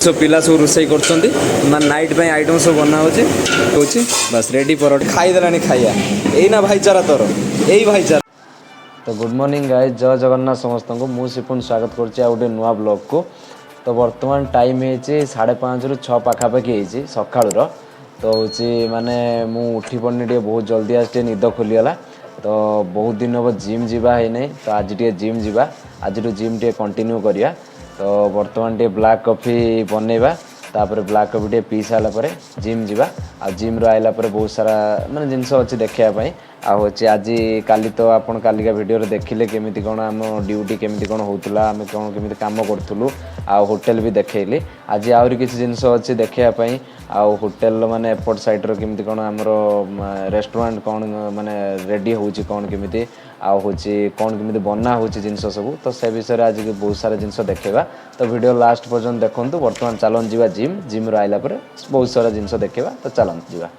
सब पिला सब रोसई कर नाइट पे आइटम सब बना होची बस रेडी पर खाईदेला खाइया यही ना भाईचारा तोर यही भाईचारा। तो गुड मॉर्निंग गाइस, जय जगन्नाथ समस्त को मु सिपुन स्वागत करछि गोटे नुआ ब्लॉग को। तो वर्तमान टाइम है 5:30 ରୁ 6 पाखापाखि सकाळ तो हूँ माने मु उठी पड़नी टे बहुत जल्दी आज टे निद खोलीगला। तो बहुत दिन हम जिम जावा है नहीं, तो आज टे जिम जावा, आज जिम टे कंटिन्यू करिया। तो बर्तमान टे ब्लैक कॉफी बनैबा, तापर ब्लैक कॉफी टे पी सारा पर जिम जावा। आ जिम रो आइला पर बहुत सारा माने जिनस अच्छी देखा आ होची आज काली तो आपन कालिका वीडियो रे देखिले केमिति कोन हम ड्यूटी केमिति कोन होतला, हम कोन केमिति काम करथुलु, आ होटल भी देखैली। आज आउरी किछि जिनस अच्छी देखा आ होटल माने एपट साइड रो केमिति कोन हमरो रेस्टोरेंट कोन माने रेडी होची कोन केमिति आ होची कोन केमिति बना होची जिनस सब। तो से विषय रे आज बहुत सारा जिनस देखेबा। तो वीडियो लास्ट पर्यंत देखंतु। वर्तमान चलन जीवा जिम रो आइला पर बहुत सारा जिनस देखेबा। तो चलन जीवा।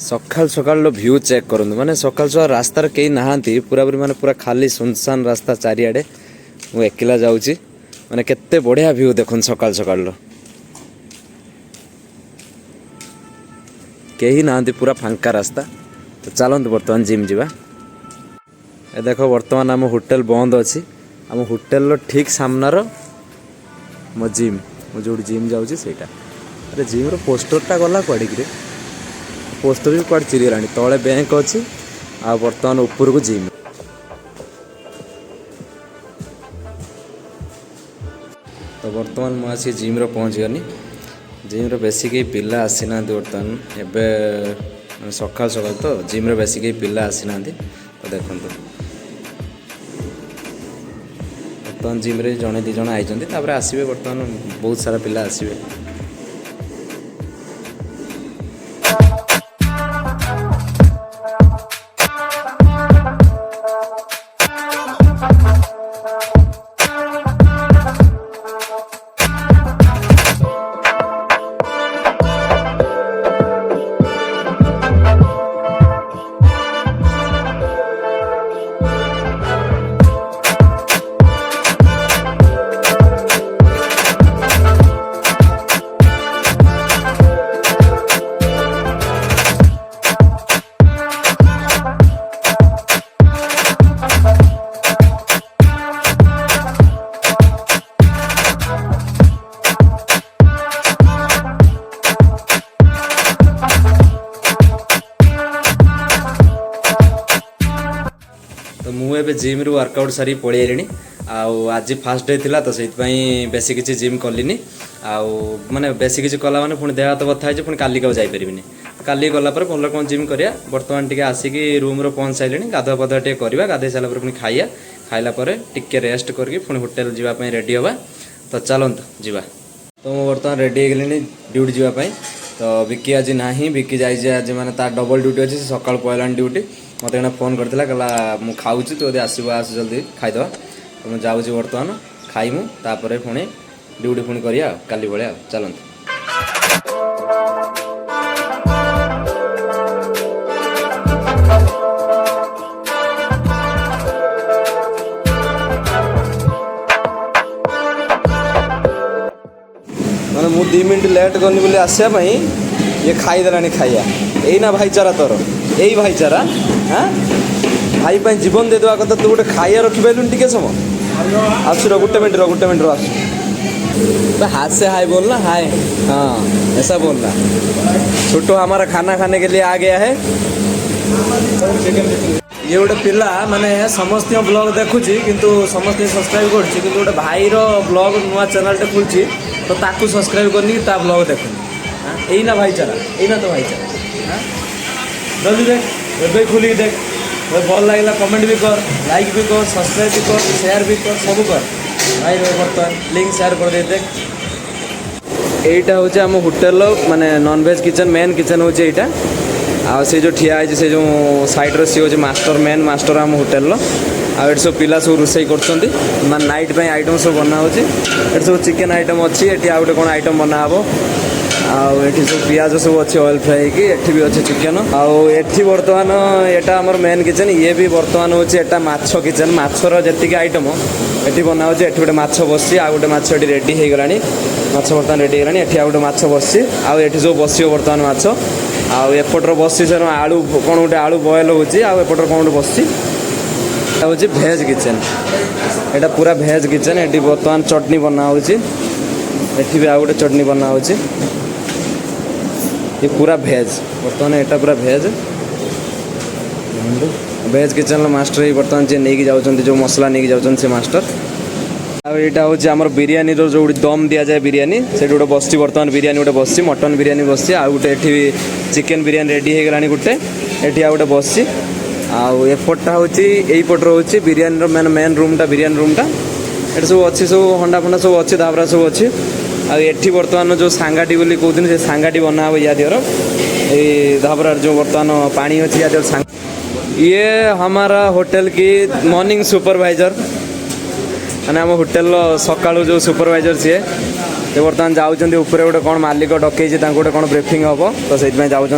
सकाल सकाल व्यू चेक करूँ, माने सकाल सकाल रास्तार कई नहांती पूरापूरी माने पूरा खाली सुनसान रास्ता चारिआडे मु एकिला जाऊँगी। माने केते बढ़िया व्यू देखुन सकाल सकाल कहीं नहांती पूरा फांका रास्ता। तो चलते बर्तमान जिम जावा। ए देखो बर्तमान आम होटल बंद अच्छी, आम होटल ठीक सामनार मो जिम मु जो जिम जाऊँगी सेटा। अरे जिम रो पोस्टरटा गला कुआड़े पोस्टर भी कुआड़े चिरीगला तले बैंक अच्छी आ बर्तमान ऊपर को जिम। तो बर्तमान मुझे जिम रो पहुँच गनी। जिम रो बेसी कई पिला आसी ना बर्तमान एवं सकाल सकाल तो जिम रो बेसी कई पिला आसी ना। तो देखो बर्तमान जिम रे जड़े दी जन आई आसवे, बर्तमान बहुत सारा पिला आसवे। तो मुझे जिम रु वर्कआउट सारी पलि आइली। आज फास्ट डे थिला तो से बेसी किसी जिम कलिनी। माने बेसी किसी कला माने पुणी देह हाथ बथा है पुणी काली जापरिनी। काली गला पर भल कौन जिम करिया। बर्तमान टे आसिक रूम रो पहुँच सारे गाधुआ पाधुआ टे करवा, गाधे सारापर पुणी खाइया, खाइला टिके रेस्ट करके पुणी होटेल जावाई रेडी हवा। तो चलत जीवा। तो मुझे बर्तमान रेडी हो गली ड्यूटी जावाई। तो विकी आज ना, विकी जाइए आज माने तार डबल ड्यूटी अच्छी, सकाल पहलानी ड्यूटी। मत फोन करता कहला मु खाऊँ तू यदि आसो आस जल्दी खाईदे। तो मुझे जाऊँगी बर्तमान खाइमु, तापर पुणी ड्यूटी पुणी करिया काली भाया। चलत मैंने मु 2 मिनट लेट करनी बोली आसा ये खाईदेला खाइया यही ना भाईचारा तोर यही भाईचारा। हाँ भाई पे जीवन दे देवा कथा। तू गोटे खाइया रखी पाइलुनि टिके समय आसु गोटे मिनट आसु हाथ से हाय बोलना, हाय। हाँ ऐसा बोलना। छोटू हमारा खाना खाने के लिए आ गया है। ये गोटे पिला माने समस्त ब्लॉग देखुची किंतु समस्त सब्सक्राइब करछि किंतु गोटे भाईर ब्लॉग नुआ चैनलटे खुलछि तो ताकू सब्सक्राइब करनी ता ब्लॉग देखुनी यही ना भाईचारा यही ना तो भाईचारा जल्दी देख एबे खुली देख भल लगे कमेंट भी कर लाइक भी कर सब्सक्राइब भी कर शेयर भी कर सब कर भाई बर्तमान लिंक शेयर कर दे देख एटा होचे हम होटल माने नॉनवेज किचन मेन किचन होचे एटा आ से जो ठिया है से जो साइड रे सी होचे मास्टर मेन मास्टर हम होटल लो आ एट सब पिला सब रोसई करछंती माने नाइट पे आइटम सब बना होचे एट सब चिकन आइटम अछि एटी आ गोटे कोन आइटम बना हबो आठी सब पियाज सब अच्छे ऑयल फ्राई कि एठी भी अच्छे चिकेन आठी बर्तमान एटा हमर मेन किचन ये भी बर्तमान होचे एटा माछ किचन माछर जेतिक आइटम एठी बना होचे एठी गोटे माछ बससी आ गोटे माछ एठी रेडी हे गलानी माछ बर्तमान रेडी हे गलानी एठी आ गोटे माछ बससी आ एठी सब बसियो बर्तमान माछ आ एपटर बससी सर आलू कोन गोटे आलू बॉयल होची आ एपटर कोन गोटे बससी एटा होची भेज किचन एटा पूरा भेज किचन एठी बर्तमान चटनी बना होची एठी भी आ गोटे चटनी बना होची ये पूरा भेज बर्तमान एटा पूरा भेज भेज किचन मास्टर ही बर्तमान जे नहीं जाउछन जो मसला नहीं जाउछन से मास्टर आ एटा होची हमर बिरयानी रो जो दम दिया जाए बिरयानी से गोटे बसची बर्तमान बिरयानी गोटे बसची मटन बिरयानी बसची आ गोटे एठी चिकन बिरयानी रेडी हे गलानी गोटे एठी आ गोटे बसची आ एपटटा होची एई पटर होची बिरयानी रो मेन रूमटा बिरयानी रूमटा एटा सब अच्छी सब हंडा फंडा सब अच्छी धाबरा सब अच्छी आ एठी बर्तमान जो सांगाटी बोली कहते से सांगाटी बना हो या दियर ये धाबरार जो बर्तमान पानी अच्छी या दियर ये हमारा होटल की मॉर्निंग सुपरवाइजर मैंने आम होटेल सका जो सुपरवाइजर सी ये बर्तमान जाऊँच ऊपर गोटे कौन मालिक डकई गोटे कौन ब्रीफिंग हम तो से जाऊँच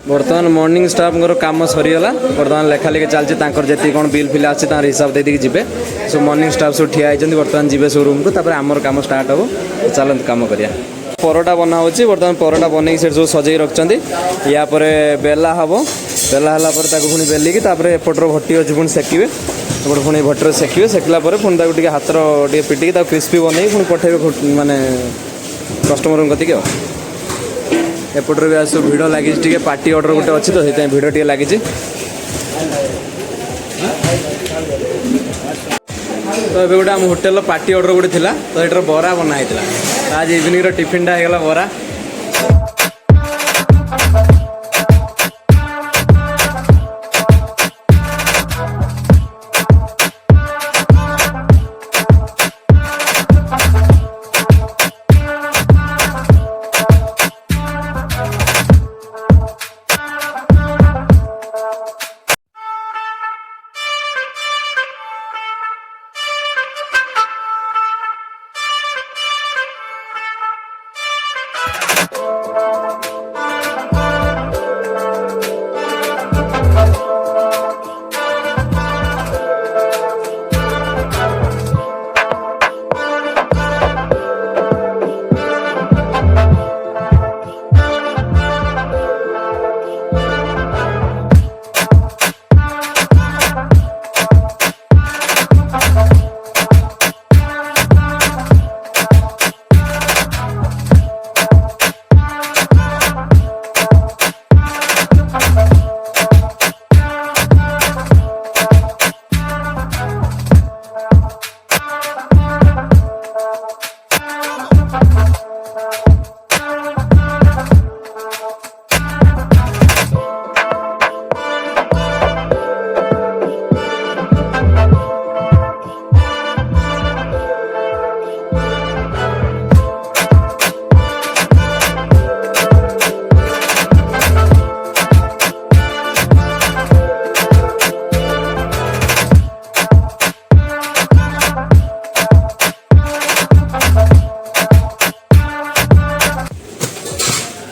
बर्तमान मॉर्निंग स्टाफ काम सरीगला बर्तमान लेखा लेखि चलती जी कौन बिल फिल अच्छे हिसाब दे जी सो मॉर्निंग स्टाफ सब ठिया होती बर्तमान जी सो रूम को आमर काम स्टार्ट हम चलते कम करिया परोटा बना होची बर्तमान परोटा बनई से जो सजई रखते या बेला हम बेला है पुणी बेलिकी एपटर भट्टी अच्छी पुणी सेकिबे एपटे पुणी भट्टर सेकिबे सेकला पुणी हाथ पिटिकी क्रिस्पी बनई पुणी पठेबे माने कस्टमर कति एपटर भी आस भिड़ लगी पार्टी ऑर्डर गोटे अच्छी तो से भिड़ टे लगी तो ये गोटे आम होटेल पार्टी ऑर्डर गोटे थी तो ये बरा बनाई आज इवनिंग टिफिनटा होगा बरा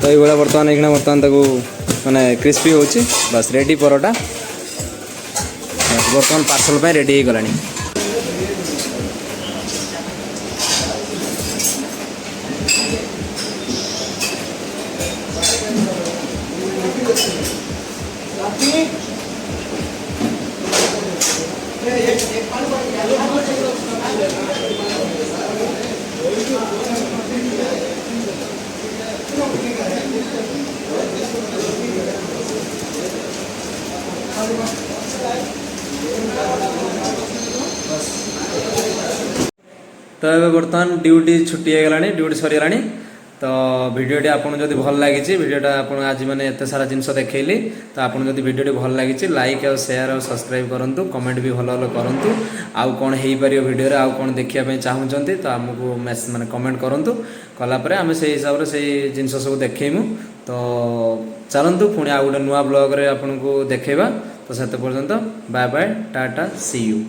तो ये बर्तमान ये बर्तमान तक माने क्रिस्पी हो बस रेडी परोटा बर्तमान पार्सल पे रेडी हो गलानी। तो ये बर्तमान ड्यूटी छुट्टी हो गलानी ड्यूटी सरीगलानी तो भिडियोटी आपको जब भल लगी भिडियोटा आप आज मैंने एत सारा जिनस देखली तो आपको जब भिडियोटी भल लगी लाइक और शेयर और सब्सक्राइब करूँ कमेंट भी भल भल करूँ आउ कौन हो पार भिडियो आउ कौन देखा चाहूँगी तो आमको मैंने कमेंट करूँ कलापर आम से हिसाब से जिनस सब देखू तो चलतु पुणी आउ गोटे नुआ ब्लॉग रे आपको देखा तो से पर्यंत bye bye tata see you.